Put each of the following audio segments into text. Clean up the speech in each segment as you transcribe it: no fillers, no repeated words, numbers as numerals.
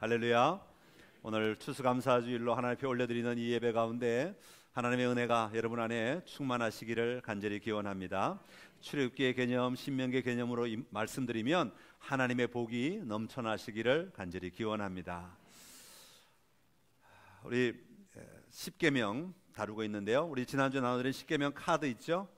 할렐루야. 오늘 추수감사주일로 하나님 앞에 올려드리는 이 예배 가운데 하나님의 은혜가 여러분 안에 충만하시기를 간절히 기원합니다. 출애굽기의 개념, 신명기의 개념으로 말씀드리면 하나님의 복이 넘쳐나시기를 간절히 기원합니다. 우리 십계명 다루고 있는데요. 우리 지난주 나눠드린 십계명 카드 있죠?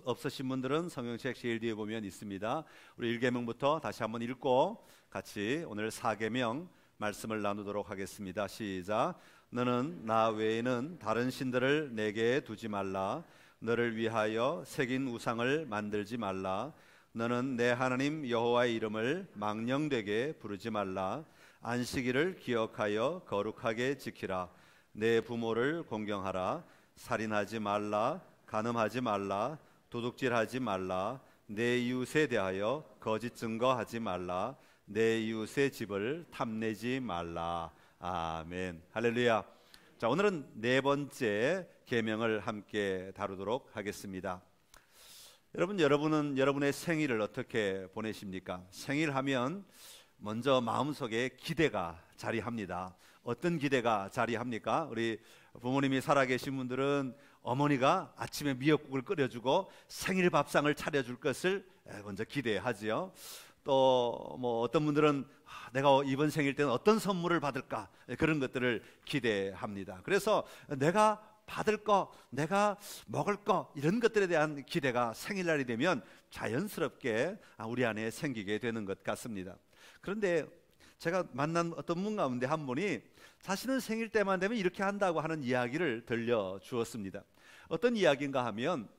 없으신 분들은 성경책 제일 뒤에 보면 있습니다. 우리 1계명부터 다시 한번 읽고 같이 오늘 4계명 말씀을 나누도록 하겠습니다. 시작. 너는 나 외에는 다른 신들을 내게 두지 말라. 너를 위하여 새긴 우상을 만들지 말라. 너는 내 하나님 여호와의 이름을 망령되게 부르지 말라. 안식일을 기억하여 거룩하게 지키라. 내 부모를 공경하라. 살인하지 말라. 간음하지 말라. 도둑질하지 말라. 내 이웃에 대하여 거짓 증거하지 말라. 내 이웃의 집을 탐내지 말라. 아멘. 할렐루야. 자, 오늘은 네 번째 계명을 함께 다루도록 하겠습니다. 여러분은 여러분의 생일을 어떻게 보내십니까? 생일하면 먼저 마음속에 기대가 자리합니다. 어떤 기대가 자리합니까? 우리 부모님이 살아계신 분들은 어머니가 아침에 미역국을 끓여주고 생일 밥상을 차려줄 것을 먼저 기대하지요. 또 어떤 분들은 내가 이번 생일 때는 어떤 선물을 받을까, 그런 것들을 기대합니다. 그래서 내가 받을 거, 내가 먹을 거, 이런 것들에 대한 기대가 생일날이 되면 자연스럽게 우리 안에 생기게 되는 것 같습니다. 그런데 제가 만난 어떤 분 가운데 한 분이 자신은 생일 때만 되면 이렇게 한다고 하는 이야기를 들려주었습니다. 어떤 이야기인가 하면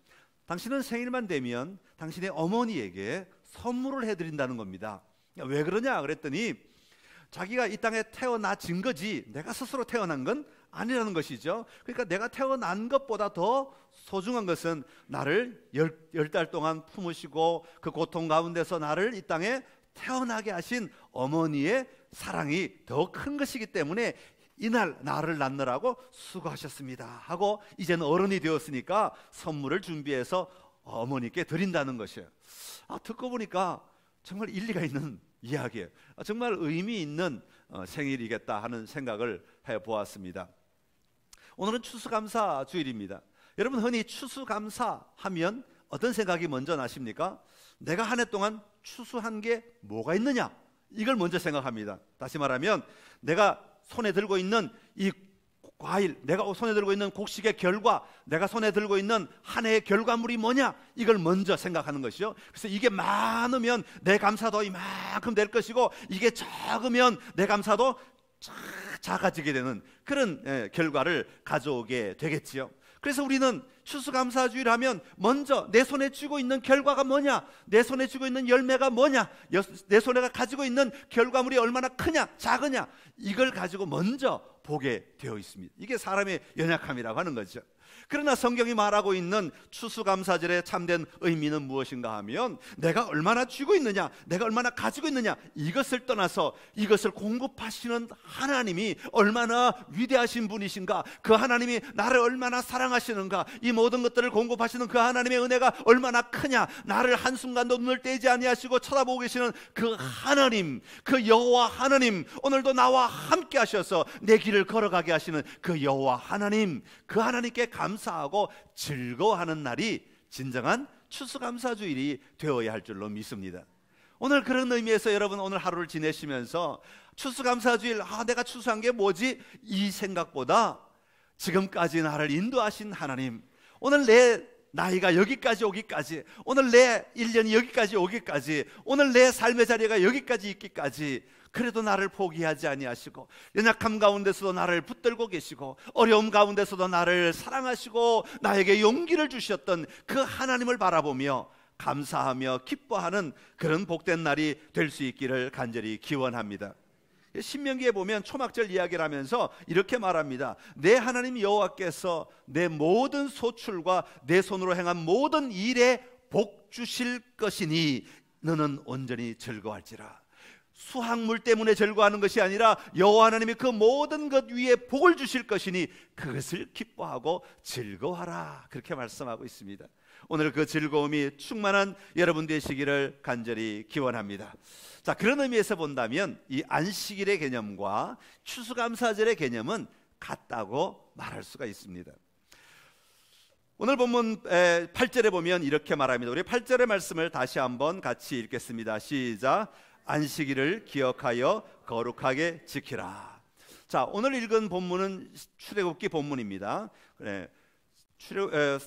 당신은 생일만 되면 당신의 어머니에게 선물을 해드린다는 겁니다. 왜 그러냐 그랬더니 자기가 이 땅에 태어나진 거지 내가 스스로 태어난 건 아니라는 것이죠. 그러니까 내가 태어난 것보다 더 소중한 것은 나를 열 달 동안 품으시고 그 고통 가운데서 나를 이 땅에 태어나게 하신 어머니의 사랑이 더 큰 것이기 때문에 이날 나를 낳느라고 수고하셨습니다 하고 이제는 어른이 되었으니까 선물을 준비해서 어머니께 드린다는 것이에요. 듣고 보니까 정말 일리가 있는 이야기예요. 정말 의미 있는 생일이겠다 하는 생각을 해보았습니다. 오늘은 추수감사 주일입니다. 여러분 흔히 추수감사 하면 어떤 생각이 먼저 나십니까? 내가 한 해 동안 추수한 게 뭐가 있느냐, 이걸 먼저 생각합니다. 다시 말하면 내가 손에 들고 있는 이 과일, 내가 손에 들고 있는 곡식의 결과, 내가 손에 들고 있는 한 해의 결과물이 뭐냐, 이걸 먼저 생각하는 것이죠. 그래서 이게 많으면 내 감사도 이만큼 될 것이고 이게 적으면 내 감사도 작아지게 되는 그런 결과를 가져오게 되겠지요. 그래서 우리는 추수감사주일 하면 먼저 내 손에 쥐고 있는 결과가 뭐냐, 내 손에 쥐고 있는 열매가 뭐냐, 내 손에 가지고 있는 결과물이 얼마나 크냐 작으냐, 이걸 가지고 먼저 보게 되어 있습니다. 이게 사람의 연약함이라고 하는 거죠. 그러나 성경이 말하고 있는 추수감사절의 참된 의미는 무엇인가 하면 내가 얼마나 쥐고 있느냐, 내가 얼마나 가지고 있느냐, 이것을 떠나서 이것을 공급하시는 하나님이 얼마나 위대하신 분이신가, 그 하나님이 나를 얼마나 사랑하시는가, 이 모든 것들을 공급하시는 그 하나님의 은혜가 얼마나 크냐, 나를 한순간도 눈을 떼지 아니하시고 쳐다보고 계시는 그 하나님, 그 여호와 하나님, 오늘도 나와 함께 하셔서 내 길을 걸어가게 하시는 그 여호와 하나님, 그 하나님께 감사하고 즐거워하는 날이 진정한 추수감사주일이 되어야 할 줄로 믿습니다. 오늘 그런 의미에서 여러분 오늘 하루를 지내시면서 추수감사주일, 내가 추수한 게 뭐지? 이 생각보다 지금까지 나를 인도하신 하나님, 오늘 내 나이가 여기까지 오기까지, 오늘 내 1년이 여기까지 오기까지, 오늘 내 삶의 자리가 여기까지 있기까지 그래도 나를 포기하지 아니하시고 연약함 가운데서도 나를 붙들고 계시고 어려움 가운데서도 나를 사랑하시고 나에게 용기를 주셨던 그 하나님을 바라보며 감사하며 기뻐하는 그런 복된 날이 될 수 있기를 간절히 기원합니다. 신명기에 보면 초막절 이야기를 하면서 이렇게 말합니다. 내 하나님 여호와께서 내 모든 소출과 내 손으로 행한 모든 일에 복 주실 것이니 너는 온전히 즐거워할지라. 수확물 때문에 즐거워하는 것이 아니라 여호와 하나님이 그 모든 것 위에 복을 주실 것이니 그것을 기뻐하고 즐거워하라, 그렇게 말씀하고 있습니다. 오늘 그 즐거움이 충만한 여러분 되시기를 간절히 기원합니다. 자, 그런 의미에서 본다면 이 안식일의 개념과 추수감사절의 개념은 같다고 말할 수가 있습니다. 오늘 본문 8절에 보면 이렇게 말합니다. 우리 8절의 말씀을 다시 한번 같이 읽겠습니다. 시작. 안식일을 기억하여 거룩하게 지키라. 자, 오늘 읽은 본문은 출애굽기 본문입니다.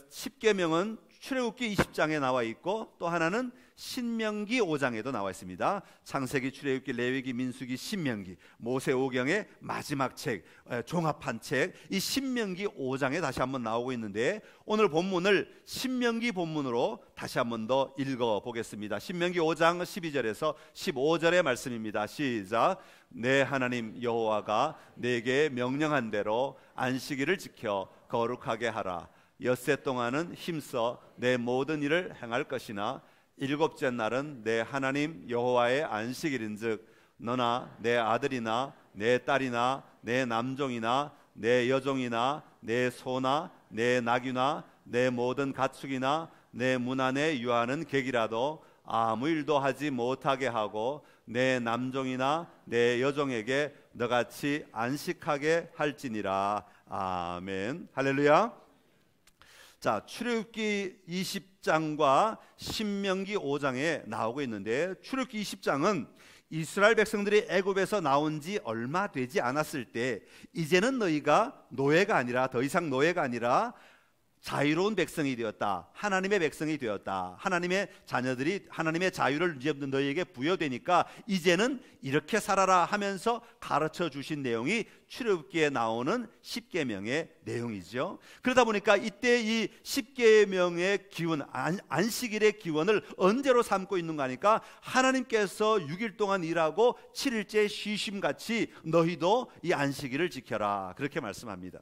십계명은 출애굽기 20장에 나와 있고, 또 하나는 신명기 5장에도 나와 있습니다. 창세기, 출애굽기, 레위기, 민수기, 신명기, 모세오경의 마지막 책, 종합한 책, 이 신명기 5장에 다시 한번 나오고 있는데, 오늘 본문을 신명기 본문으로 다시 한번 더 읽어보겠습니다. 신명기 5장 12절에서 15절의 말씀입니다. 시작. 내 하나님 여호와가 내게 명령한 대로 안식일을 지켜 거룩하게 하라. 엿새 동안은 힘써 내 모든 일을 행할 것이나 일곱째 날은 내 하나님 여호와의 안식일인즉 너나 내 아들이나 내 딸이나 내 남종이나 내 여종이나 내 소나 내 나귀나 내 모든 가축이나 내 문 안에 유하는 객이라도 아무 일도 하지 못하게 하고 내 남종이나 내 여종에게 너같이 안식하게 할지니라. 아멘. 할렐루야. 자, 출애굽기 20장과 신명기 5장에 나오고 있는데, 출애굽기 20장은 이스라엘 백성들이 애굽에서 나온 지 얼마 되지 않았을 때 이제는 너희가 노예가 아니라, 더 이상 노예가 아니라 자유로운 백성이 되었다. 하나님의 백성이 되었다. 하나님의 자녀들이 하나님의 자유를 이제 너희에게 부여되니까 이제는 이렇게 살아라 하면서 가르쳐 주신 내용이 출애굽기에 나오는 십계명의 내용이죠. 그러다 보니까 이때 이 십계명의 기원, 안식일의 기원을 언제로 삼고 있는가 하니까 하나님께서 6일 동안 일하고 7일째 쉬심같이 너희도 이 안식일을 지켜라, 그렇게 말씀합니다.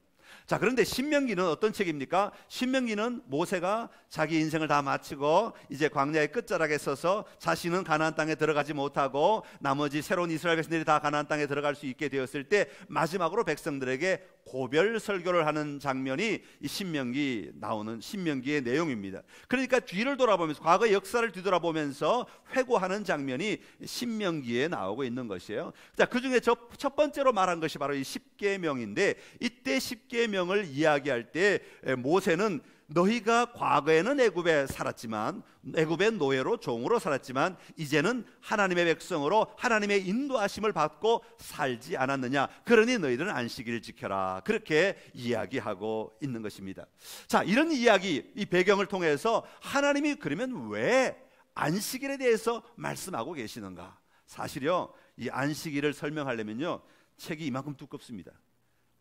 자, 그런데 신명기는 어떤 책입니까? 신명기는 모세가 자기 인생을 다 마치고 이제 광야의 끝자락에 서서 자신은 가나안 땅에 들어가지 못하고 나머지 새로운 이스라엘 백성들이 다 가나안 땅에 들어갈 수 있게 되었을 때 마지막으로 백성들에게 고별 설교를 하는 장면이 이 신명기 나오는 신명기의 내용입니다. 그러니까 뒤를 돌아보면서, 과거의 역사를 뒤돌아보면서 회고하는 장면이 신명기에 나오고 있는 것이에요. 자, 그 중에 첫 번째로 말한 것이 바로 이 십계명인데, 이때 십계명을 이야기할 때 모세는 너희가 과거에는 애굽에 살았지만, 애굽의 노예로 종으로 살았지만 이제는 하나님의 백성으로 하나님의 인도하심을 받고 살지 않았느냐, 그러니 너희들은 안식일을 지켜라, 그렇게 이야기하고 있는 것입니다. 자, 이런 이야기, 이 배경을 통해서 하나님이 그러면 왜 안식일에 대해서 말씀하고 계시는가? 사실요, 이 안식일을 설명하려면요 책이 이만큼 두껍습니다.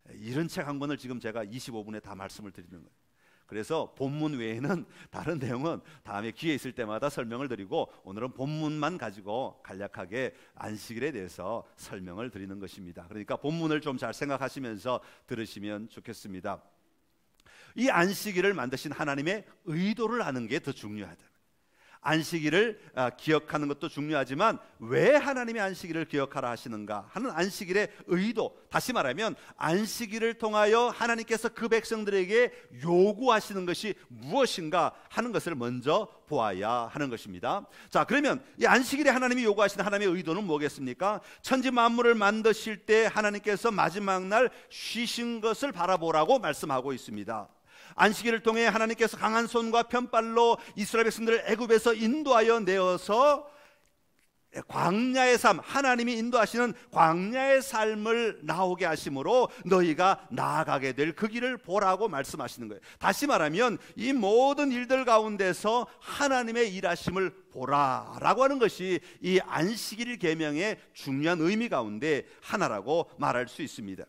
이런 책 한 권을 지금 제가 25분에 다 말씀을 드리는 거예요. 그래서 본문 외에는 다른 내용은 다음에 기회 있을 때마다 설명을 드리고, 오늘은 본문만 가지고 간략하게 안식일에 대해서 설명을 드리는 것입니다. 그러니까 본문을 좀 잘 생각하시면서 들으시면 좋겠습니다. 이 안식일을 만드신 하나님의 의도를 아는 게 더 중요하다. 안식일을 기억하는 것도 중요하지만 왜 하나님의 안식일을 기억하라 하시는가 하는 안식일의 의도, 다시 말하면 안식일을 통하여 하나님께서 그 백성들에게 요구하시는 것이 무엇인가 하는 것을 먼저 보아야 하는 것입니다. 자, 그러면 이 안식일에 하나님이 요구하시는 하나님의 의도는 뭐겠습니까? 천지 만물을 만드실 때 하나님께서 마지막 날 쉬신 것을 바라보라고 말씀하고 있습니다. 안식일을 통해 하나님께서 강한 손과 편발로 이스라엘 백성들을 애굽에서 인도하여 내어서 광야의 삶, 하나님이 인도하시는 광야의 삶을 나오게 하심으로 너희가 나아가게 될 그 길을 보라고 말씀하시는 거예요. 다시 말하면 이 모든 일들 가운데서 하나님의 일하심을 보라라고 하는 것이 이 안식일 계명의 중요한 의미 가운데 하나라고 말할 수 있습니다.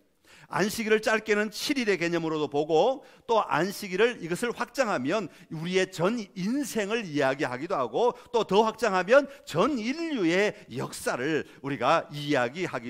안식일을 짧게는 7일의 개념으로도 보고, 또 안식일을 이것을 확장하면 우리의 전 인생을 이야기하기도 하고, 또 더 확장하면 전 인류의 역사를 우리가 이야기할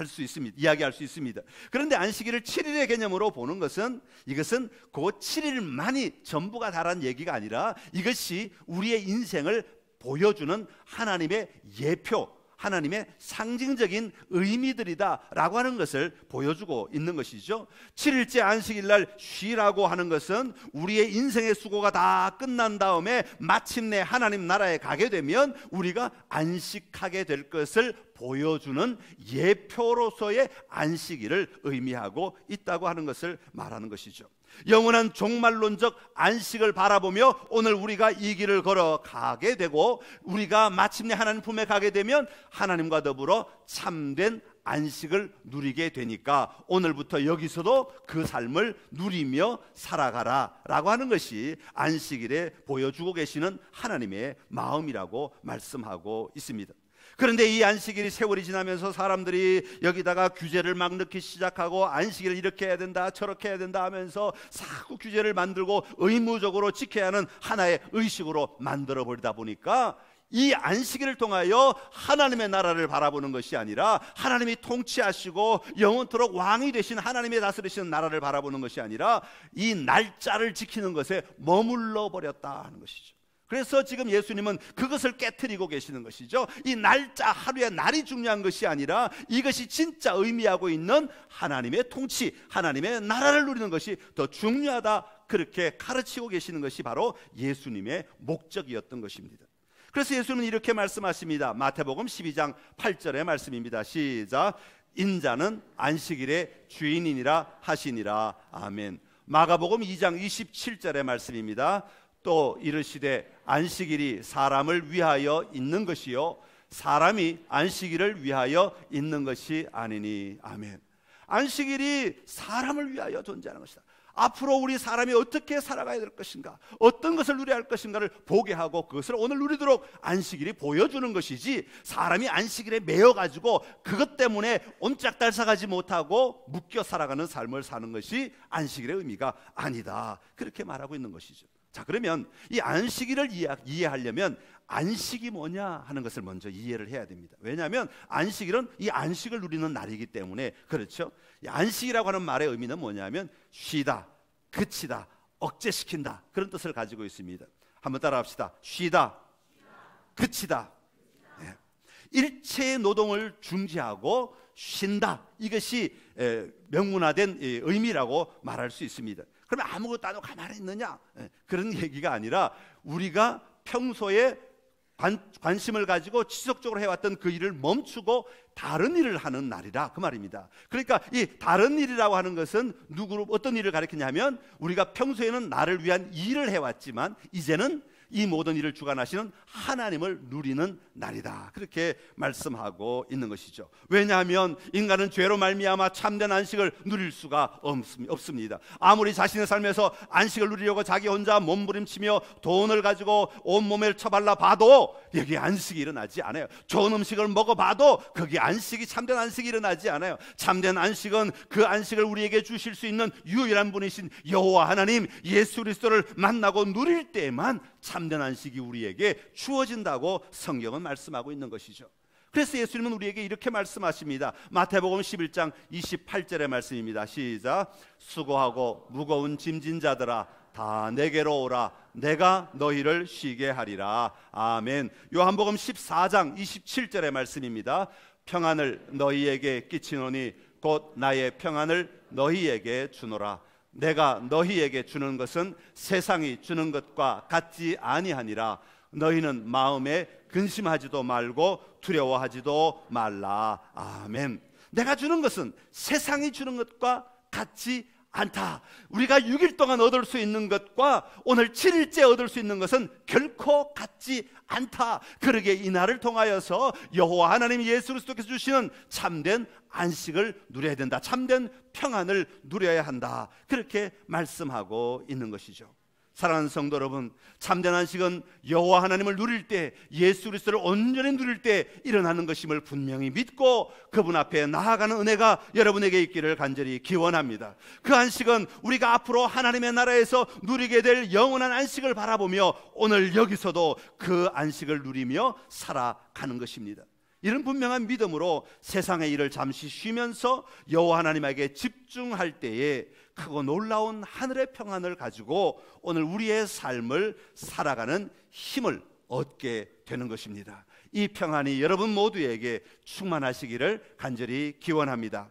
수 있습니다. 그런데 안식일을 7일의 개념으로 보는 것은, 이것은 그 7일만이 전부가 다란 얘기가 아니라 이것이 우리의 인생을 보여주는 하나님의 예표, 하나님의 상징적인 의미들이다라고 하는 것을 보여주고 있는 것이죠. 7일째 안식일 날 쉬라고 하는 것은 우리의 인생의 수고가 다 끝난 다음에 마침내 하나님 나라에 가게 되면 우리가 안식하게 될 것을 보여주는 예표로서의 안식일을 의미하고 있다고 하는 것을 말하는 것이죠. 영원한 종말론적 안식을 바라보며 오늘 우리가 이 길을 걸어가게 되고 우리가 마침내 하나님 품에 가게 되면 하나님과 더불어 참된 안식을 누리게 되니까 오늘부터 여기서도 그 삶을 누리며 살아가라 라고 하는 것이 안식일에 보여주고 계시는 하나님의 마음이라고 말씀하고 있습니다. 그런데 이 안식일이 세월이 지나면서 사람들이 여기다가 규제를 막 넣기 시작하고 안식일을 이렇게 해야 된다 저렇게 해야 된다 하면서 자꾸 규제를 만들고 의무적으로 지켜야 하는 하나의 의식으로 만들어 버리다 보니까 이 안식일을 통하여 하나님의 나라를 바라보는 것이 아니라 하나님이 통치하시고 영원토록 왕이 되신 하나님의 다스리시는 나라를 바라보는 것이 아니라 이 날짜를 지키는 것에 머물러 버렸다 하는 것이죠. 그래서 지금 예수님은 그것을 깨트리고 계시는 것이죠. 이 날짜 하루의 날이 중요한 것이 아니라 이것이 진짜 의미하고 있는 하나님의 통치, 하나님의 나라를 누리는 것이 더 중요하다, 그렇게 가르치고 계시는 것이 바로 예수님의 목적이었던 것입니다. 그래서 예수님은 이렇게 말씀하십니다. 마태복음 12장 8절의 말씀입니다. 시작. 인자는 안식일의 주인이니라 하시니라. 아멘. 마가복음 2장 27절의 말씀입니다. 또 이르시되 안식일이 사람을 위하여 있는 것이요 사람이 안식일을 위하여 있는 것이 아니니. 아멘. 안식일이 사람을 위하여 존재하는 것이다. 앞으로 우리 사람이 어떻게 살아가야 될 것인가, 어떤 것을 누려야 할 것인가를 보게 하고 그것을 오늘 누리도록 안식일이 보여주는 것이지, 사람이 안식일에 매여가지고 그것 때문에 옴짝달싹하지 못하고 묶여 살아가는 삶을 사는 것이 안식일의 의미가 아니다, 그렇게 말하고 있는 것이죠. 자, 그러면 이 안식일을 이해하려면 안식이 뭐냐 하는 것을 먼저 이해를 해야 됩니다. 왜냐하면 안식일은 이 안식을 누리는 날이기 때문에 그렇죠. 이 안식이라고 하는 말의 의미는 뭐냐면 쉬다, 그치다, 억제시킨다, 그런 뜻을 가지고 있습니다. 한번 따라합시다. 쉬다, 그치다. 네. 일체의 노동을 중지하고 쉰다, 이것이 명문화된 의미라고 말할 수 있습니다. 그러면 아무것도 안 하고 가만히 있느냐, 그런 얘기가 아니라 우리가 평소에 관심을 가지고 지속적으로 해왔던 그 일을 멈추고 다른 일을 하는 날이라, 그 말입니다. 그러니까 이 다른 일이라고 하는 것은 어떤 일을 가리키냐 하면 우리가 평소에는 나를 위한 일을 해왔지만 이제는 이 모든 일을 주관하시는 하나님을 누리는 날이다, 그렇게 말씀하고 있는 것이죠. 왜냐하면 인간은 죄로 말미암아 참된 안식을 누릴 수가 없습니다. 아무리 자신의 삶에서 안식을 누리려고 자기 혼자 몸부림치며 돈을 가지고 온몸에 처발라 봐도 여기 안식이 일어나지 않아요. 좋은 음식을 먹어봐도 거기 안식이, 참된 안식이 일어나지 않아요. 참된 안식은 그 안식을 우리에게 주실 수 있는 유일한 분이신 여호와 하나님 예수 그리스도를 만나고 누릴 때만 참된 안식이 우리에게 주어진다고 성경은 말씀하고 있는 것이죠. 그래서 예수님은 우리에게 이렇게 말씀하십니다. 마태복음 11장 28절의 말씀입니다. 시작. 수고하고 무거운 짐진 자들아 다 내게로 오라, 내가 너희를 쉬게 하리라. 아멘. 요한복음 14장 27절의 말씀입니다. 평안을 너희에게 끼치노니 곧 나의 평안을 너희에게 주노라. 내가 너희에게 주는 것은 세상이 주는 것과 같지 아니하니라. 너희는 마음에 근심하지도 말고 두려워하지도 말라. 아멘. 내가 주는 것은 세상이 주는 것과 같지 않다. 우리가 6일 동안 얻을 수 있는 것과 오늘 7일째 얻을 수 있는 것은 결코 같지 않다. 그러게 이 날을 통하여서 여호와 하나님 예수 그리스도께서 주시는 참된 안식을 누려야 된다, 참된 평안을 누려야 한다, 그렇게 말씀하고 있는 것이죠. 사랑하는 성도 여러분, 참된 안식은 여호와 하나님을 누릴 때, 예수 그리스도를 온전히 누릴 때 일어나는 것임을 분명히 믿고 그분 앞에 나아가는 은혜가 여러분에게 있기를 간절히 기원합니다. 그 안식은 우리가 앞으로 하나님의 나라에서 누리게 될 영원한 안식을 바라보며 오늘 여기서도 그 안식을 누리며 살아가는 것입니다. 이런 분명한 믿음으로 세상의 일을 잠시 쉬면서 여호와 하나님에게 집중할 때에 크고 놀라운 하늘의 평안을 가지고 오늘 우리의 삶을 살아가는 힘을 얻게 되는 것입니다. 이 평안이 여러분 모두에게 충만하시기를 간절히 기원합니다.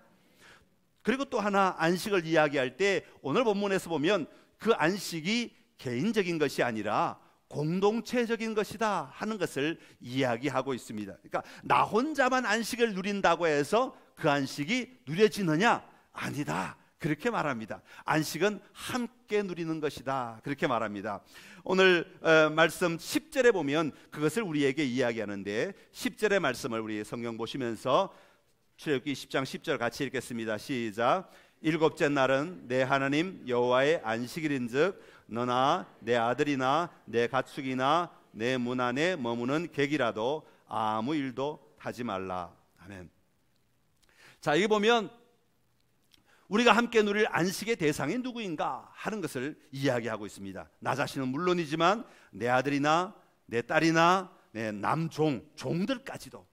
그리고 또 하나, 안식을 이야기할 때 오늘 본문에서 보면 그 안식이 개인적인 것이 아니라 공동체적인 것이다 하는 것을 이야기하고 있습니다. 그러니까 나 혼자만 안식을 누린다고 해서 그 안식이 누려지느냐? 아니다, 그렇게 말합니다. 안식은 함께 누리는 것이다, 그렇게 말합니다. 오늘 말씀 10절에 보면 그것을 우리에게 이야기하는데, 10절의 말씀을 우리 성경 보시면서 출애굽기 10장 10절 같이 읽겠습니다. 시작. 일곱째 날은 내 하나님 여호와의 안식일인즉 너나 내 아들이나 내 가축이나 내 문 안에 머무는 객이라도 아무 일도 하지 말라. 아멘. 자, 여기 보면 우리가 함께 누릴 안식의 대상이 누구인가 하는 것을 이야기하고 있습니다. 나 자신은 물론이지만 내 아들이나 내 딸이나 내 남종, 종들까지도,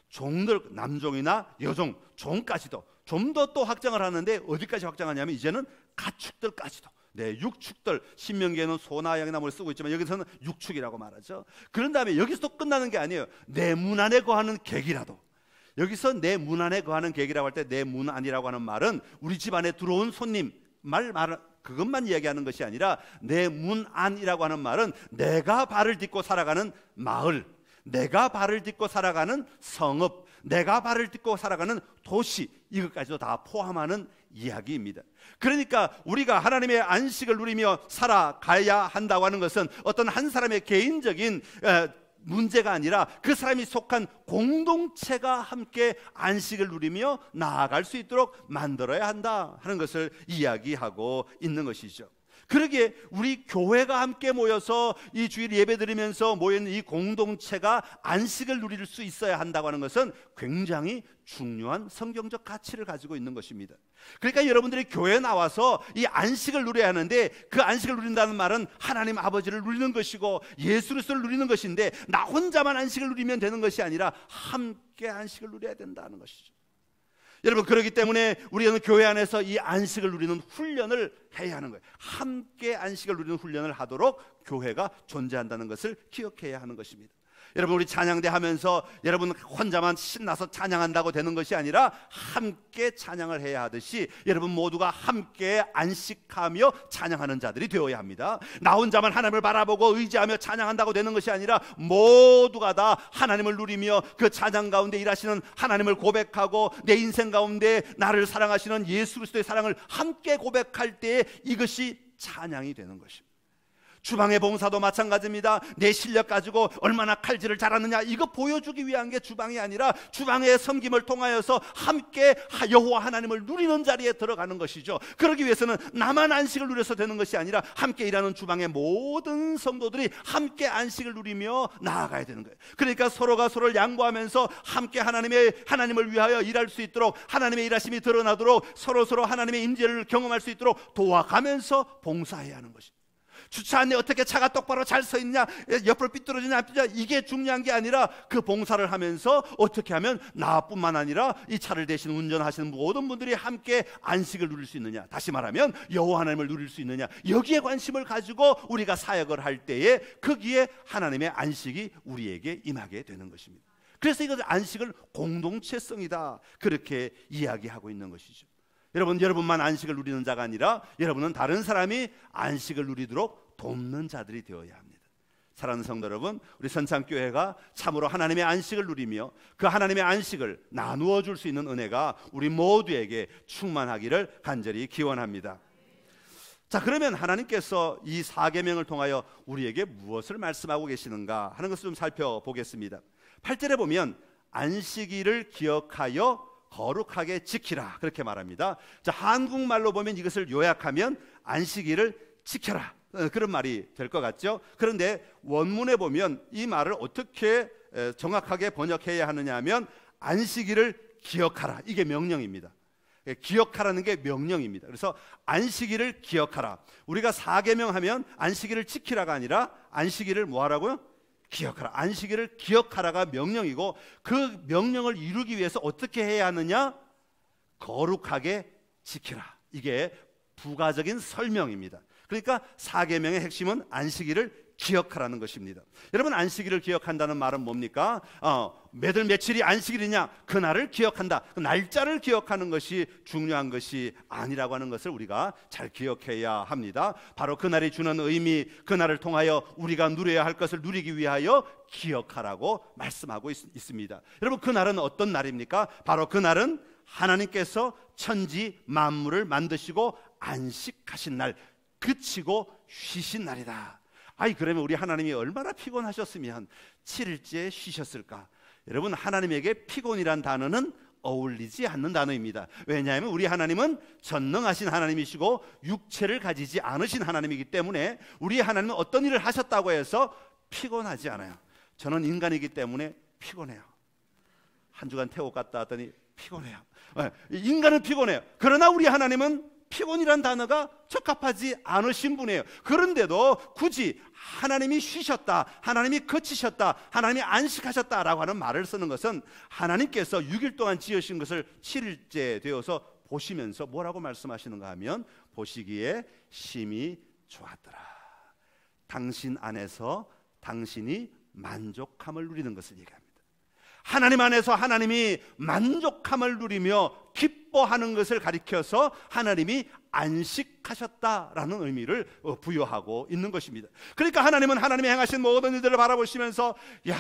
종들, 남종이나 여종, 종까지도 좀 더 또 확장을 하는데 어디까지 확장하냐면 이제는 가축들까지도, 네, 육축들, 신명기에는 소나 양이나 뭘 쓰고 있지만 여기서는 육축이라고 말하죠. 그런 다음에 여기서 또 끝나는 게 아니에요. 내 문 안에 거하는 객이라도, 여기서 내 문 안에 거하는 객이라고 할 때 내 문 안이라고 하는 말은 우리 집 안에 들어온 손님 그것만 이야기하는 것이 아니라 내 문 안이라고 하는 말은 내가 발을 딛고 살아가는 마을, 내가 발을 딛고 살아가는 성읍, 내가 발을 딛고 살아가는 도시, 이것까지도 다 포함하는 이야기입니다. 그러니까 우리가 하나님의 안식을 누리며 살아가야 한다고 하는 것은 어떤 한 사람의 개인적인 문제가 아니라 그 사람이 속한 공동체가 함께 안식을 누리며 나아갈 수 있도록 만들어야 한다 하는 것을 이야기하고 있는 것이죠. 그러기에 우리 교회가 함께 모여서 이 주일 예배 드리면서 모여있는 이 공동체가 안식을 누릴 수 있어야 한다고 하는 것은 굉장히 중요한 성경적 가치를 가지고 있는 것입니다. 그러니까 여러분들이 교회에 나와서 이 안식을 누려야 하는데, 그 안식을 누린다는 말은 하나님 아버지를 누리는 것이고 예수 그리스도를 누리는 것인데, 나 혼자만 안식을 누리면 되는 것이 아니라 함께 안식을 누려야 된다는 것이죠. 여러분, 그렇기 때문에 우리는 교회 안에서 이 안식을 누리는 훈련을 해야 하는 거예요. 함께 안식을 누리는 훈련을 하도록 교회가 존재한다는 것을 기억해야 하는 것입니다. 여러분, 우리 찬양대 하면서 여러분 혼자만 신나서 찬양한다고 되는 것이 아니라 함께 찬양을 해야 하듯이 여러분 모두가 함께 안식하며 찬양하는 자들이 되어야 합니다. 나 혼자만 하나님을 바라보고 의지하며 찬양한다고 되는 것이 아니라 모두가 다 하나님을 누리며 그 찬양 가운데 일하시는 하나님을 고백하고 내 인생 가운데 나를 사랑하시는 예수 그리스도의 사랑을 함께 고백할 때에 이것이 찬양이 되는 것입니다. 주방의 봉사도 마찬가지입니다. 내 실력 가지고 얼마나 칼질을 잘하느냐 이거 보여주기 위한 게 주방이 아니라 주방의 섬김을 통하여서 함께 여호와 하나님을 누리는 자리에 들어가는 것이죠. 그러기 위해서는 나만 안식을 누려서 되는 것이 아니라 함께 일하는 주방의 모든 성도들이 함께 안식을 누리며 나아가야 되는 거예요. 그러니까 서로가 서로를 양보하면서 함께 하나님을 위하여 일할 수 있도록, 하나님의 일하심이 드러나도록 서로 하나님의 임재를 경험할 수 있도록 도와가면서 봉사해야 하는 것입니다. 주차 안에 어떻게 차가 똑바로 잘 서 있냐, 옆으로 삐뚤어지냐 안 삐뚤어지냐, 이게 중요한 게 아니라 그 봉사를 하면서 어떻게 하면 나뿐만 아니라 이 차를 대신 운전하시는 모든 분들이 함께 안식을 누릴 수 있느냐, 다시 말하면 여호와 하나님을 누릴 수 있느냐, 여기에 관심을 가지고 우리가 사역을 할 때에 거기에 하나님의 안식이 우리에게 임하게 되는 것입니다. 그래서 이것을 안식을 공동체성이다 그렇게 이야기하고 있는 것이죠. 여러분만 안식을 누리는 자가 아니라 여러분은 다른 사람이 안식을 누리도록 돕는 자들이 되어야 합니다. 사랑하는 성도 여러분, 우리 선창교회가 참으로 하나님의 안식을 누리며 그 하나님의 안식을 나누어 줄 수 있는 은혜가 우리 모두에게 충만하기를 간절히 기원합니다. 자, 그러면 하나님께서 이 4계명을 통하여 우리에게 무엇을 말씀하고 계시는가 하는 것을 좀 살펴보겠습니다. 8절에 보면 안식일을 기억하여 거룩하게 지키라 그렇게 말합니다. 자, 한국말로 보면 이것을 요약하면 안식일을 지켜라 그런 말이 될 것 같죠. 그런데 원문에 보면 이 말을 어떻게 정확하게 번역해야 하느냐 하면 안식일을 기억하라, 이게 명령입니다. 기억하라는 게 명령입니다. 그래서 안식일을 기억하라. 우리가 4계명 하면 안식일을 지키라가 아니라 안식일을 뭐 하라고요? 기억하라. 안식일을 기억하라가 명령이고, 그 명령을 이루기 위해서 어떻게 해야 하느냐? 거룩하게 지키라. 이게 부가적인 설명입니다. 그러니까 4계명의 핵심은 안식일을 기억하라는 것입니다. 여러분, 안식일을 기억한다는 말은 뭡니까? 매달 며칠이 안식일이냐? 그날을 기억한다. 그 날짜를 기억하는 것이 중요한 것이 아니라고 하는 것을 우리가 잘 기억해야 합니다. 바로 그날이 주는 의미, 그날을 통하여 우리가 누려야 할 것을 누리기 위하여 기억하라고 말씀하고 있습니다. 여러분, 그날은 어떤 날입니까? 바로 그날은 하나님께서 천지 만물을 만드시고 안식하신 날, 그치고 쉬신 날이다. 그러면 우리 하나님이 얼마나 피곤하셨으면 7일째 쉬셨을까? 여러분, 하나님에게 피곤이란 단어는 어울리지 않는 단어입니다. 왜냐하면 우리 하나님은 전능하신 하나님이시고 육체를 가지지 않으신 하나님이기 때문에 우리 하나님은 어떤 일을 하셨다고 해서 피곤하지 않아요. 저는 인간이기 때문에 피곤해요. 한 주간 태국 갔다 왔더니 피곤해요. 인간은 피곤해요. 그러나 우리 하나님은 피곤이란 단어가 적합하지 않으신 분이에요. 그런데도 굳이 하나님이 쉬셨다, 하나님이 거치셨다, 하나님이 안식하셨다라고 하는 말을 쓰는 것은 하나님께서 6일 동안 지으신 것을 7일째 되어서 보시면서 뭐라고 말씀하시는가 하면, 보시기에 심히 좋았더라. 당신 안에서 당신이 만족함을 누리는 것을 얘기합니다. 하나님 안에서 하나님이 만족함을 누리며 기뻐하는 것을 가리켜서 하나님이 안식하셨다라는 의미를 부여하고 있는 것입니다. 그러니까 하나님은 하나님이 행하신 모든 일들을 바라보시면서 야,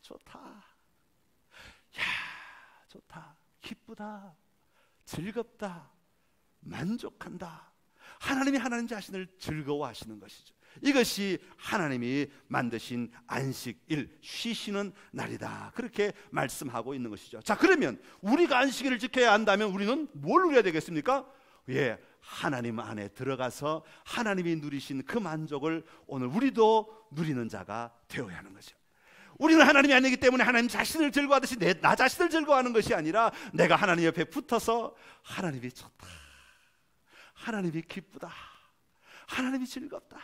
좋다, 야, 좋다, 기쁘다, 즐겁다, 만족한다. 하나님이 하나님 자신을 즐거워하시는 것이죠. 이것이 하나님이 만드신 안식일, 쉬시는 날이다, 그렇게 말씀하고 있는 것이죠. 자, 그러면 우리가 안식일을 지켜야 한다면 우리는 뭘 누려야 되겠습니까? 하나님 안에 들어가서 하나님이 누리신 그 만족을 오늘 우리도 누리는 자가 되어야 하는 거죠. 우리는 하나님이 아니기 때문에 하나님 자신을 즐거워하듯이 나 자신을 즐거워하는 것이 아니라 내가 하나님 옆에 붙어서 하나님이 좋다, 하나님이 기쁘다, 하나님이 즐겁다,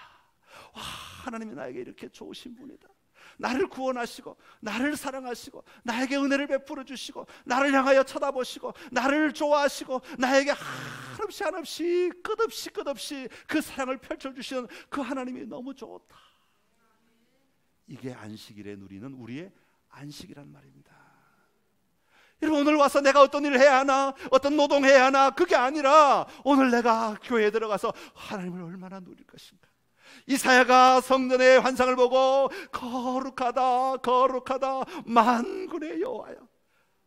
와, 하나님이 나에게 이렇게 좋으신 분이다, 나를 구원하시고 나를 사랑하시고 나에게 은혜를 베풀어 주시고 나를 향하여 쳐다보시고 나를 좋아하시고 나에게 한없이 끝없이 그 사랑을 펼쳐주시는 그 하나님이 너무 좋다. 이게 안식일에 누리는 우리의 안식이란 말입니다. 여러분, 오늘 와서 내가 어떤 일을 해야 하나, 어떤 노동해야 하나, 그게 아니라 오늘 내가 교회에 들어가서 하나님을 얼마나 누릴 것인가. 이사야가 성전의 환상을 보고 거룩하다, 거룩하다, 만군의 여호와여,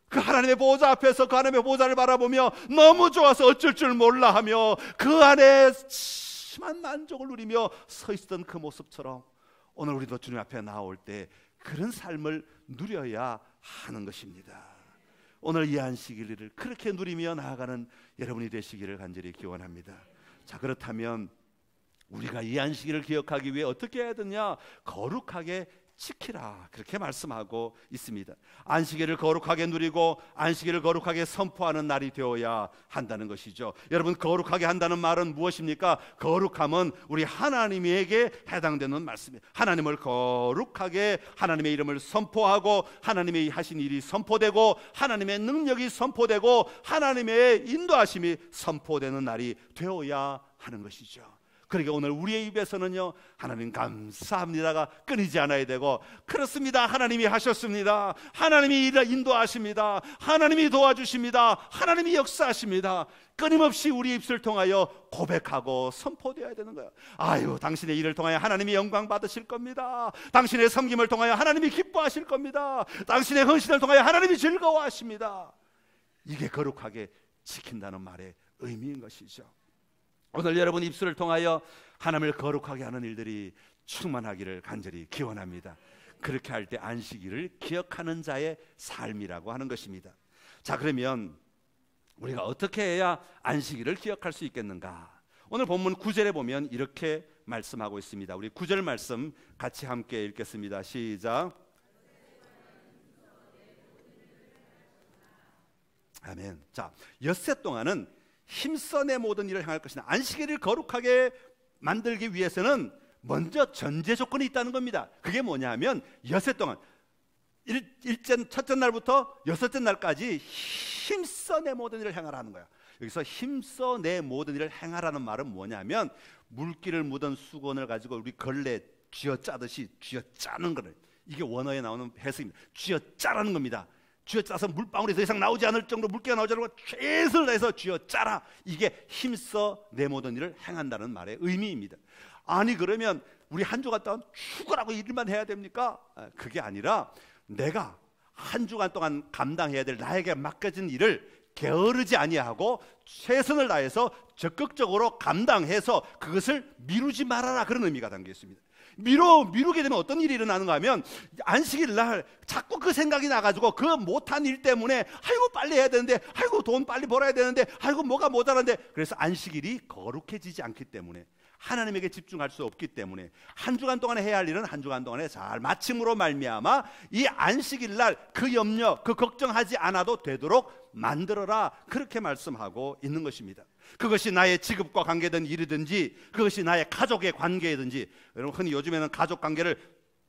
그 하나님의 보호자 앞에서 그 하나님의 보호자를 바라보며 너무 좋아서 어쩔 줄 몰라 하며 그 안에 심한 만족을 누리며 서 있었던 그 모습처럼 오늘 우리도 주님 앞에 나올 때 그런 삶을 누려야 하는 것입니다. 오늘 이 안식일을 그렇게 누리며 나아가는 여러분이 되시기를 간절히 기원합니다. 자, 그렇다면 우리가 이 안식일을 기억하기 위해 어떻게 해야 되냐? 거룩하게 지키라, 그렇게 말씀하고 있습니다. 안식일을 거룩하게 누리고 안식일을 거룩하게 선포하는 날이 되어야 한다는 것이죠. 여러분, 거룩하게 한다는 말은 무엇입니까? 거룩함은 우리 하나님에게 해당되는 말씀이에요. 하나님을 거룩하게, 하나님의 이름을 선포하고 하나님의 하신 일이 선포되고 하나님의 능력이 선포되고 하나님의 인도하심이 선포되는 날이 되어야 하는 것이죠. 그러니까 오늘 우리의 입에서는요, 하나님 감사합니다가 끊이지 않아야 되고, 그렇습니다, 하나님이 하셨습니다, 하나님이 인도하십니다, 하나님이 도와주십니다, 하나님이 역사하십니다, 끊임없이 우리 입술을 통하여 고백하고 선포되어야 되는 거예요. 아유, 당신의 일을 통하여 하나님이 영광 받으실 겁니다, 당신의 섬김을 통하여 하나님이 기뻐하실 겁니다, 당신의 헌신을 통하여 하나님이 즐거워하십니다. 이게 거룩하게 지킨다는 말의 의미인 것이죠. 오늘 여러분 입술을 통하여 하나님을 거룩하게 하는 일들이 충만하기를 간절히 기원합니다. 그렇게 할 때 안식일을 기억하는 자의 삶이라고 하는 것입니다. 자, 그러면 우리가 어떻게 해야 안식일을 기억할 수 있겠는가? 오늘 본문 9절에 보면 이렇게 말씀하고 있습니다. 우리 9절 말씀 같이 함께 읽겠습니다. 시작. 아멘. 자, 엿새 동안은 힘써 내 모든 일을 행할 것이나, 안식일을 거룩하게 만들기 위해서는 먼저 전제 조건이 있다는 겁니다. 그게 뭐냐면 엿새 동안 첫째 날부터 여섯째 날까지 힘써 내 모든 일을 행하라는 거야. 여기서 힘써 내 모든 일을 행하라는 말은 뭐냐면, 물기를 묻은 수건을 가지고 우리 걸레 쥐어짜듯이 쥐어짜는 거를, 이게 원어에 나오는 해석입니다. 쥐어짜라는 겁니다. 쥐어짜서 물방울이 더 이상 나오지 않을 정도로, 물기가 나오지 않고 최선을 다해서 쥐어짜라. 이게 힘써 내 모든 일을 행한다는 말의 의미입니다. 아니 그러면 우리 한 주간 동안 죽으라고 일만 해야 됩니까? 그게 아니라 내가 한 주간 동안 감당해야 될 나에게 맡겨진 일을 게으르지 아니하고 최선을 다해서 적극적으로 감당해서 그것을 미루지 말아라, 그런 의미가 담겨 있습니다. 미루게 되면 어떤 일이 일어나는가 하면, 안식일 날 자꾸 그 생각이 나가지고 그 못한 일 때문에 아이고 빨리 해야 되는데, 아이고 돈 빨리 벌어야 되는데, 아이고 뭐가 모자란데, 그래서 안식일이 거룩해지지 않기 때문에, 하나님에게 집중할 수 없기 때문에 한 주간 동안에 해야 할 일은 한 주간 동안에 잘 마침으로 말미암아 이 안식일 날 그 염려, 그 걱정하지 않아도 되도록 만들어라, 그렇게 말씀하고 있는 것입니다. 그것이 나의 직업과 관계된 일이든지, 그것이 나의 가족의 관계이든지, 여러분 흔히 요즘에는 가족 관계를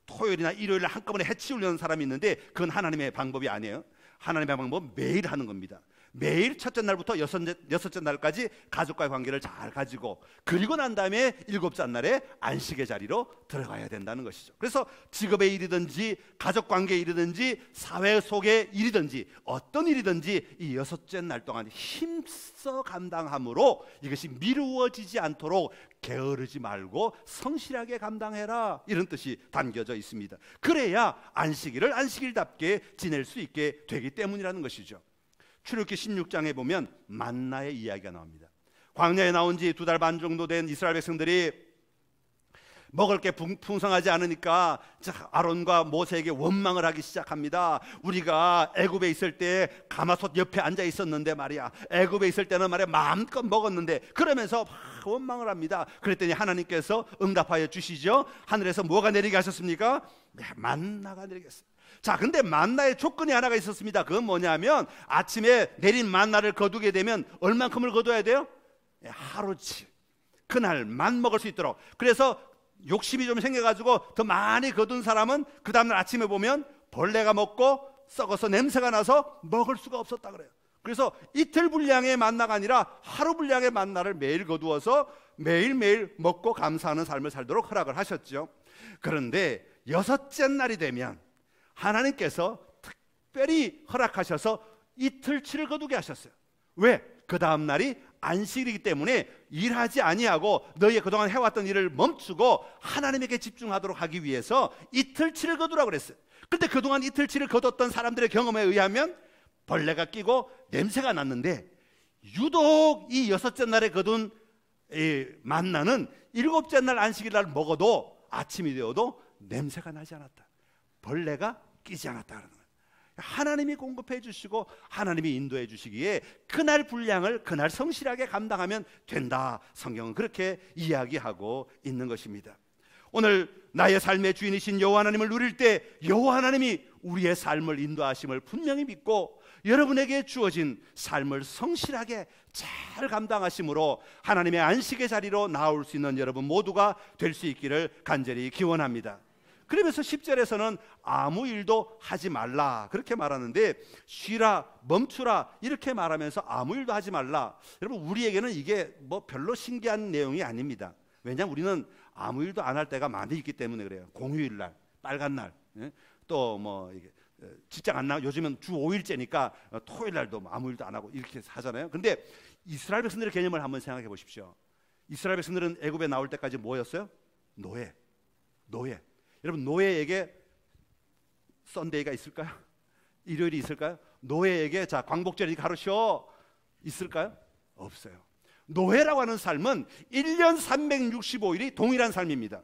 토요일이나 일요일에 한꺼번에 해치우려는 사람이 있는데, 그건 하나님의 방법이 아니에요. 하나님의 방법은 매일 하는 겁니다. 매일 첫째 날부터 여섯째 날까지 가족과의 관계를 잘 가지고, 그리고 난 다음에 일곱째 날에 안식의 자리로 들어가야 된다는 것이죠. 그래서 직업의 일이든지 가족 관계의 일이든지 사회 속의 일이든지 어떤 일이든지 이 여섯째 날 동안 힘써 감당함으로 이것이 미루어지지 않도록 게으르지 말고 성실하게 감당해라, 이런 뜻이 담겨져 있습니다. 그래야 안식일을 안식일답게 지낼 수 있게 되기 때문이라는 것이죠. 출애굽기 16장에 보면 만나의 이야기가 나옵니다. 광야에 나온 지 2달 반 정도 된 이스라엘 백성들이 먹을 게 풍성하지 않으니까 아론과 모세에게 원망을 하기 시작합니다. 우리가 애굽에 있을 때 가마솥 옆에 앉아 있었는데 말이야, 애굽에 있을 때는 말이야 마음껏 먹었는데, 그러면서 막 원망을 합니다. 그랬더니 하나님께서 응답하여 주시죠. 하늘에서 뭐가 내리게 하셨습니까? 만나가 내리겠어요. 자, 근데 만나의 조건이 하나가 있었습니다. 그건 뭐냐면, 아침에 내린 만나를 거두게 되면 얼만큼을 거둬야 돼요? 하루치, 그날만 먹을 수 있도록. 그래서 욕심이 좀 생겨가지고 더 많이 거둔 사람은 그 다음날 아침에 보면 벌레가 먹고 썩어서 냄새가 나서 먹을 수가 없었다 그래요. 그래서 이틀 분량의 만나가 아니라 하루 분량의 만나를 매일 거두어서 매일매일 먹고 감사하는 삶을 살도록 허락을 하셨죠. 그런데 여섯째 날이 되면 하나님께서 특별히 허락하셔서 이틀치를 거두게 하셨어요. 왜? 그 다음 날이 안식일이기 때문에 일하지 아니하고 너희의 그동안 해왔던 일을 멈추고 하나님에게 집중하도록 하기 위해서 이틀치를 거두라고 그랬어요. 그런데 그동안 이틀치를 거뒀던 사람들의 경험에 의하면 벌레가 끼고 냄새가 났는데, 유독 이 여섯째 날에 거둔 이 만나는 일곱째 날 안식일 날 먹어도 아침이 되어도 냄새가 나지 않았다. 벌레가 끼지 않았다는 거예요. 하나님이 공급해 주시고 하나님이 인도해 주시기에 그날 분량을 그날 성실하게 감당하면 된다. 성경은 그렇게 이야기하고 있는 것입니다. 오늘 나의 삶의 주인이신 여호와 하나님을 누릴 때 여호와 하나님이 우리의 삶을 인도하심을 분명히 믿고, 여러분에게 주어진 삶을 성실하게 잘 감당하심으로 하나님의 안식의 자리로 나올 수 있는 여러분 모두가 될 수 있기를 간절히 기원합니다. 그러면서 10절에서는 아무 일도 하지 말라 그렇게 말하는데, 쉬라, 멈추라 이렇게 말하면서 아무 일도 하지 말라. 여러분, 우리에게는 이게 뭐 별로 신기한 내용이 아닙니다. 왜냐하면 우리는 아무 일도 안 할 때가 많이 있기 때문에 그래요. 공휴일 날, 빨간 날, 또 뭐 이게 직장 안 나, 요즘은 주 5일째니까 토요일 날도 아무 일도 안 하고 이렇게 하잖아요. 근데 이스라엘 백성들의 개념을 한번 생각해 보십시오. 이스라엘 백성들은 애굽에 나올 때까지 뭐였어요? 노예. 여러분, 노예에게 썬데이가 있을까요? 일요일이 있을까요? 노예에게 자 광복절이 가르쳐 있을까요? 없어요. 노예라고 하는 삶은 1년 365일이 동일한 삶입니다.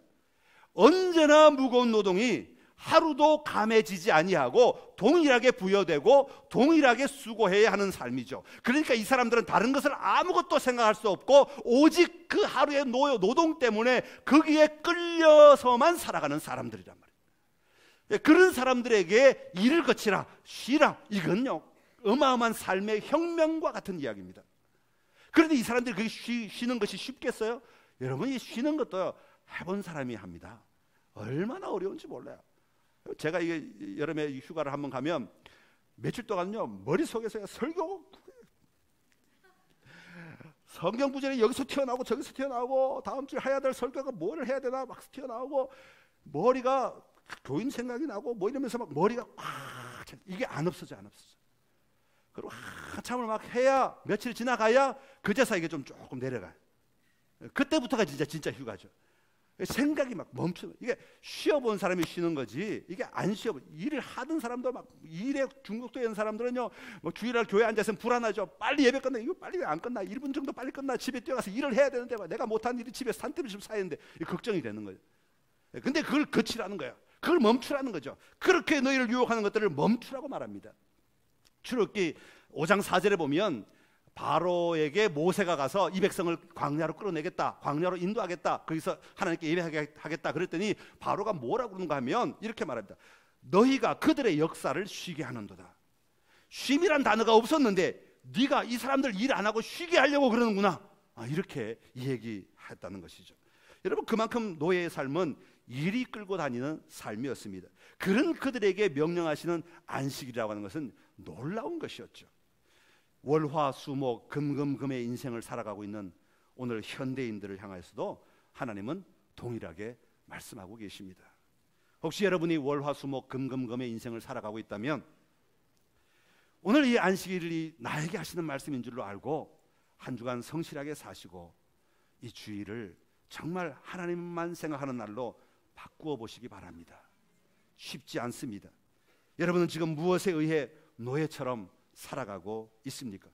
언제나 무거운 노동이 하루도 감해지지 아니하고 동일하게 부여되고 동일하게 수고해야 하는 삶이죠. 그러니까 이 사람들은 다른 것을 아무것도 생각할 수 없고 오직 그 하루의 노동 때문에 거기에 끌려서만 살아가는 사람들이란 말이에요. 그런 사람들에게 일을 거치라, 쉬라, 이건요 어마어마한 삶의 혁명과 같은 이야기입니다. 그런데 이 사람들이 그게 쉬는 것이 쉽겠어요? 여러분, 이 쉬는 것도 해본 사람이 합니다. 얼마나 어려운지 몰라요. 제가 이게 여름에 휴가를 한번 가면 며칠 동안요 머릿속에서 성경 구절이 여기서 튀어나오고 저기서 튀어나오고, 다음 주에 해야 될 설교가 뭘 해야 되나 막 튀어나오고, 머리가 교인 생각이 나고 뭐 이러면서 막 머리가 꽉 차. 이게 안 없어져. 그리고 한참을 막 해야 며칠 지나가야 그제서 이게 좀 조금 내려가요. 그때부터가 진짜 휴가죠. 생각이 막 멈추는. 이게 쉬어본 사람이 쉬는 거지, 이게 안 쉬어본, 일을 하던 사람도 막 일에 중독되어 있는 사람들은요, 뭐 주일날 교회 앉아서 불안하죠. 빨리 예배 끝나. 이거 빨리 왜 안 끝나? 1분 정도 빨리 끝나. 집에 뛰어가서 일을 해야 되는데 내가 못한 일이 집에서 산더미 좀 사야 되는데 걱정이 되는 거예요. 근데 그걸 거치라는 거예요. 그걸 멈추라는 거죠. 그렇게 너희를 유혹하는 것들을 멈추라고 말합니다. 출애굽기 5장 4절에 보면 바로에게 모세가 가서 이 백성을 광야로 끌어내겠다, 광야로 인도하겠다, 거기서 하나님께 예배하겠다 그랬더니 바로가 뭐라고 그러는가 하면 이렇게 말합니다. 너희가 그들의 역사를 쉬게 하는도다. 쉼이란 단어가 없었는데 네가 이 사람들 일 안 하고 쉬게 하려고 그러는구나, 이렇게 얘기했다는 것이죠. 여러분, 그만큼 노예의 삶은 일이 끌고 다니는 삶이었습니다. 그런 그들에게 명령하시는 안식이라고 하는 것은 놀라운 것이었죠. 월화수목 금금금의 인생을 살아가고 있는 오늘 현대인들을 향해서도 하나님은 동일하게 말씀하고 계십니다. 혹시 여러분이 월화수목 금금금의 인생을 살아가고 있다면 오늘 이 안식일이 나에게 하시는 말씀인 줄로 알고 한 주간 성실하게 사시고 이 주일을 정말 하나님만 생각하는 날로 바꾸어 보시기 바랍니다. 쉽지 않습니다. 여러분은 지금 무엇에 의해 노예처럼 살아가고 있습니까?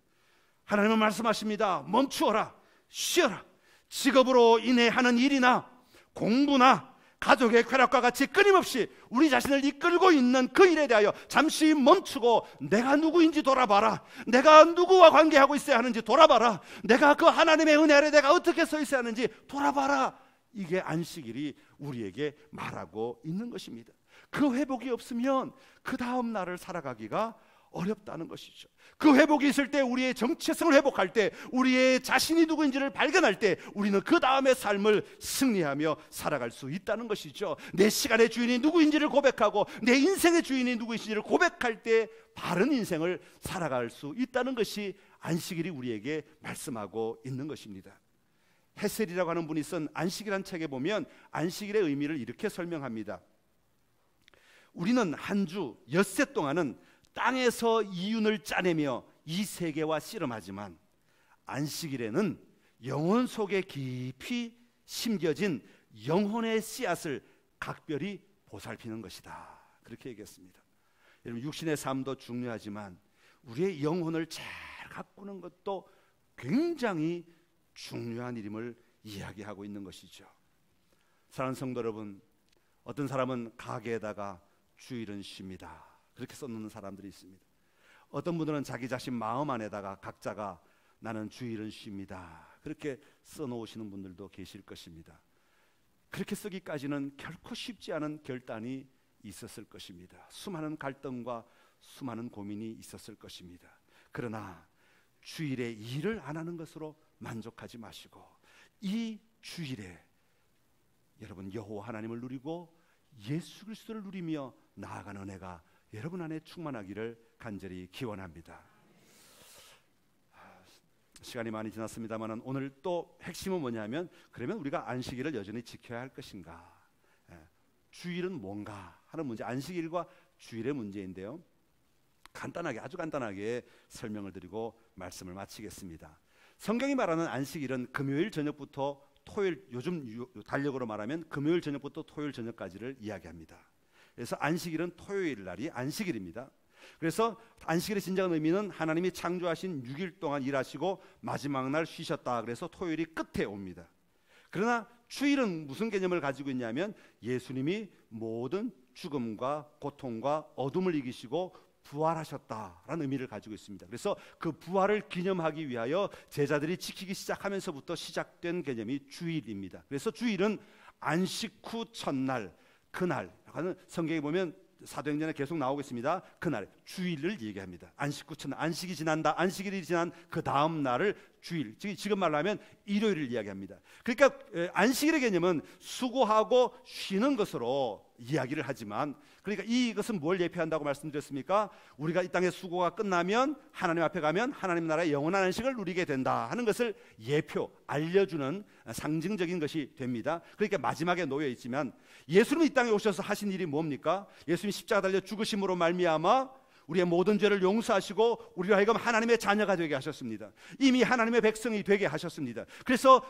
하나님은 말씀하십니다. 멈추어라, 쉬어라. 직업으로 인해 하는 일이나 공부나 가족의 쾌락과 같이 끊임없이 우리 자신을 이끌고 있는 그 일에 대하여 잠시 멈추고 내가 누구인지 돌아봐라. 내가 누구와 관계하고 있어야 하는지 돌아봐라. 내가 그 하나님의 은혜 아래 내가 어떻게 서 있어야 하는지 돌아봐라. 이게 안식일이 우리에게 말하고 있는 것입니다. 그 회복이 없으면 그 다음 날을 살아가기가 어렵다는 것이죠. 그 회복이 있을 때, 우리의 정체성을 회복할 때, 우리의 자신이 누구인지를 발견할 때 우리는 그 다음의 삶을 승리하며 살아갈 수 있다는 것이죠. 내 시간의 주인이 누구인지를 고백하고 내 인생의 주인이 누구인지를 고백할 때 바른 인생을 살아갈 수 있다는 것이 안식일이 우리에게 말씀하고 있는 것입니다. 헤셀이라고 하는 분이 쓴 안식이라는 책에 보면 안식일의 의미를 이렇게 설명합니다. 우리는 한 주 엿새 동안은 땅에서 이윤을 짜내며 이 세계와 씨름하지만 안식일에는 영혼 속에 깊이 심겨진 영혼의 씨앗을 각별히 보살피는 것이다. 그렇게 얘기했습니다. 여러분, 육신의 삶도 중요하지만 우리의 영혼을 잘 가꾸는 것도 굉장히 중요한 일임을 이야기하고 있는 것이죠. 사랑하는 성도 여러분, 어떤 사람은 가게에다가 주일은 쉽니다 그렇게 써놓는 사람들이 있습니다. 어떤 분들은 자기 자신 마음 안에다가 각자가 나는 주일은 쉽니다 그렇게 써놓으시는 분들도 계실 것입니다. 그렇게 쓰기까지는 결코 쉽지 않은 결단이 있었을 것입니다. 수많은 갈등과 수많은 고민이 있었을 것입니다. 그러나 주일에 일을 안 하는 것으로 만족하지 마시고 이 주일에 여러분 여호와 하나님을 누리고 예수 그리스도를 누리며 나아가는 은혜가 여러분 안에 충만하기를 간절히 기원합니다. 시간이 많이 지났습니다만 오늘 또 핵심은 뭐냐면, 그러면 우리가 안식일을 여전히 지켜야 할 것인가, 주일은 뭔가 하는 문제, 안식일과 주일의 문제인데요. 간단하게, 아주 간단하게 설명을 드리고 말씀을 마치겠습니다. 성경이 말하는 안식일은 금요일 저녁부터 토요일, 요즘 달력으로 말하면 금요일 저녁부터 토요일 저녁까지를 이야기합니다. 그래서 안식일은 토요일 날이 안식일입니다. 그래서 안식일의 진정한 의미는 하나님이 창조하신 6일 동안 일하시고 마지막 날 쉬셨다. 그래서 토요일이 끝에 옵니다. 그러나 주일은 무슨 개념을 가지고 있냐면 예수님이 모든 죽음과 고통과 어둠을 이기시고 부활하셨다라는 의미를 가지고 있습니다. 그래서 그 부활을 기념하기 위하여 제자들이 지키기 시작하면서부터 시작된 개념이 주일입니다. 그래서 주일은 안식 후 첫날, 그날, 성경에 보면 사도행전에 계속 나오고 있습니다. 그날 주일을 얘기합니다. 안식 후 첫날, 안식이 지난다, 안식일이 지난 그 다음 날을 주일, 지금 말로 하면 일요일을 이야기합니다. 그러니까 안식일의 개념은 수고하고 쉬는 것으로 이야기를 하지만, 그러니까 이것은 뭘 예표한다고 말씀드렸습니까? 우리가 이 땅의 수고가 끝나면 하나님 앞에 가면 하나님 나라의 영원한 안식을 누리게 된다 하는 것을 예표, 알려주는 상징적인 것이 됩니다. 그러니까 마지막에 놓여 있지만, 예수님이 이 땅에 오셔서 하신 일이 뭡니까? 예수님이 십자가 달려 죽으심으로 말미암아 우리의 모든 죄를 용서하시고 우리로 하여금 하나님의 자녀가 되게 하셨습니다. 이미 하나님의 백성이 되게 하셨습니다. 그래서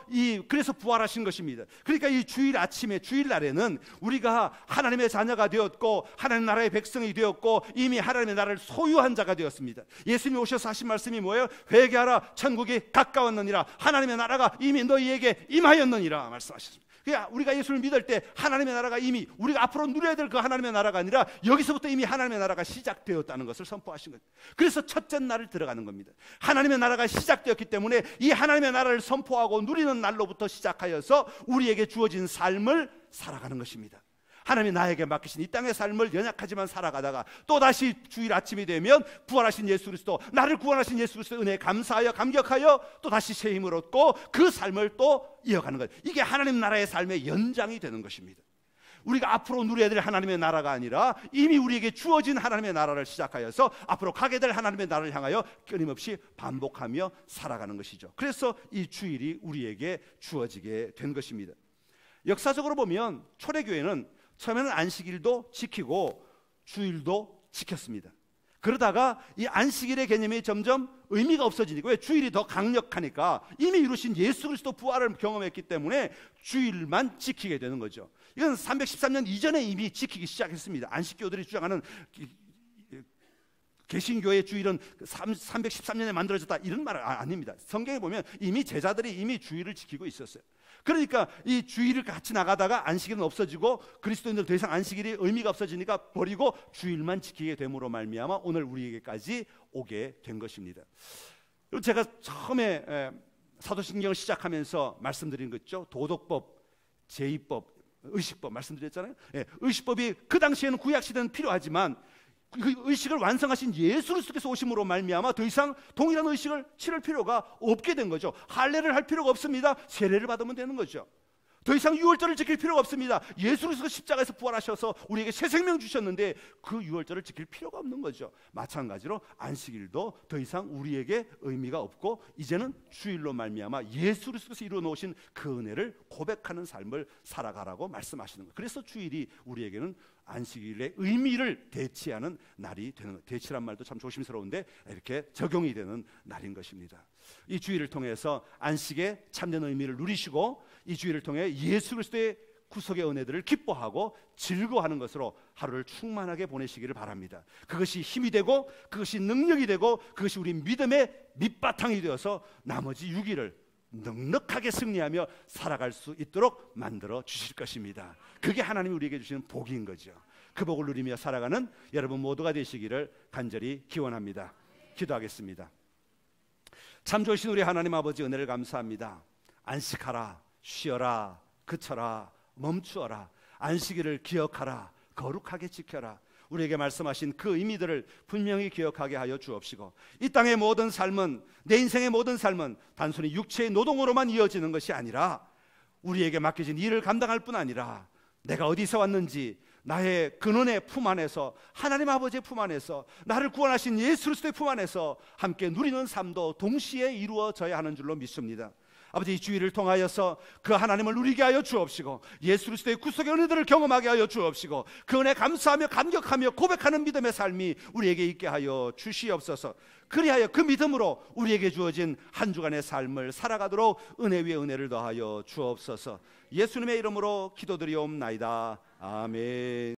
부활하신 것입니다. 그러니까 이 주일 아침에, 주일날에는 우리가 하나님의 자녀가 되었고 하나님 나라의 백성이 되었고 이미 하나님의 나라를 소유한 자가 되었습니다. 예수님이 오셔서 하신 말씀이 뭐예요? 회개하라, 천국이 가까웠느니라, 하나님의 나라가 이미 너희에게 임하였느니라 말씀하셨습니다. 그러니까 우리가 예수를 믿을 때 하나님의 나라가 이미 우리가 앞으로 누려야 될 그 하나님의 나라가 아니라 여기서부터 이미 하나님의 나라가 시작되었다는 것을 선포하신 거예요. 그래서 첫째 날을 들어가는 겁니다. 하나님의 나라가 시작되었기 때문에 이 하나님의 나라를 선포하고 누리는 날로부터 시작하여서 우리에게 주어진 삶을 살아가는 것입니다. 하나님이 나에게 맡기신 이 땅의 삶을 연약하지만 살아가다가 또다시 주일 아침이 되면 부활하신 예수 그리스도, 나를 구원하신 예수 그리스도의 은혜에 감사하여 감격하여 또다시 새 힘을 얻고 그 삶을 또 이어가는 것, 이게 하나님 나라의 삶의 연장이 되는 것입니다. 우리가 앞으로 누려야 될 하나님의 나라가 아니라 이미 우리에게 주어진 하나님의 나라를 시작하여서 앞으로 가게 될 하나님의 나라를 향하여 끊임없이 반복하며 살아가는 것이죠. 그래서 이 주일이 우리에게 주어지게 된 것입니다. 역사적으로 보면 초대교회는 처음에는 안식일도 지키고 주일도 지켰습니다. 그러다가 이 안식일의 개념이 점점 의미가 없어지니까, 왜? 주일이 더 강력하니까 이미 이루신 예수 그리스도 부활을 경험했기 때문에 주일만 지키게 되는 거죠. 이건 313년 이전에 이미 지키기 시작했습니다. 안식교들이 주장하는 개신교의 주일은 313년에 만들어졌다, 이런 말은 아닙니다. 성경에 보면 이미 제자들이 이미 주일을 지키고 있었어요. 그러니까 이 주일을 같이 나가다가 안식일은 없어지고 그리스도인들 더 이상 안식일이 의미가 없어지니까 버리고 주일만 지키게 됨으로 말미암아 오늘 우리에게까지 오게 된 것입니다. 제가 처음에 사도신경을 시작하면서 말씀드린 거 있죠. 도덕법, 제의법, 의식법 말씀드렸잖아요. 의식법이 그 당시에는 구약시대는 필요하지만 그 의식을 완성하신 예수 그리스도께서 오심으로 말미암아 더 이상 동일한 의식을 치를 필요가 없게 된 거죠. 할례를 할 필요가 없습니다. 세례를 받으면 되는 거죠. 더 이상 유월절을 지킬 필요가 없습니다. 예수 그리스도 십자가에서 부활하셔서 우리에게 새 생명 주셨는데 그 유월절을 지킬 필요가 없는 거죠. 마찬가지로 안식일도 더 이상 우리에게 의미가 없고 이제는 주일로 말미암아 예수 그리스도께서 이루어 놓으신 그 은혜를 고백하는 삶을 살아가라고 말씀하시는 거예요. 그래서 주일이 우리에게는 안식일의 의미를 대치하는 날이 되는 거예요. 대치란 말도 참 조심스러운데 이렇게 적용이 되는 날인 것입니다. 이 주일을 통해서 안식의 참된 의미를 누리시고 이 주일을 통해 예수 그리스도의 구속의 은혜들을 기뻐하고 즐거워하는 것으로 하루를 충만하게 보내시기를 바랍니다. 그것이 힘이 되고 그것이 능력이 되고 그것이 우리 믿음의 밑바탕이 되어서 나머지 6일을 넉넉하게 승리하며 살아갈 수 있도록 만들어 주실 것입니다. 그게 하나님이 우리에게 주시는 복인 거죠. 그 복을 누리며 살아가는 여러분 모두가 되시기를 간절히 기원합니다. 기도하겠습니다. 참 좋으신 우리 하나님 아버지, 은혜를 감사합니다. 안식하라, 쉬어라, 그쳐라, 멈추어라, 안식일을 기억하라, 거룩하게 지켜라. 우리에게 말씀하신 그 의미들을 분명히 기억하게 하여 주옵시고 이 땅의 모든 삶은, 내 인생의 모든 삶은 단순히 육체의 노동으로만 이어지는 것이 아니라 우리에게 맡겨진 일을 감당할 뿐 아니라 내가 어디서 왔는지 나의 근원의 품 안에서, 하나님 아버지의 품 안에서, 나를 구원하신 예수 그리스도의 품 안에서 함께 누리는 삶도 동시에 이루어져야 하는 줄로 믿습니다. 아버지, 이 주일을 통하여서 그 하나님을 누리게 하여 주옵시고 예수 그리스도의 구속의 은혜들을 경험하게 하여 주옵시고 그 은혜 감사하며 감격하며 고백하는 믿음의 삶이 우리에게 있게 하여 주시옵소서. 그리하여 그 믿음으로 우리에게 주어진 한 주간의 삶을 살아가도록 은혜 위에 은혜를 더하여 주옵소서. 예수님의 이름으로 기도드리옵나이다. 아멘.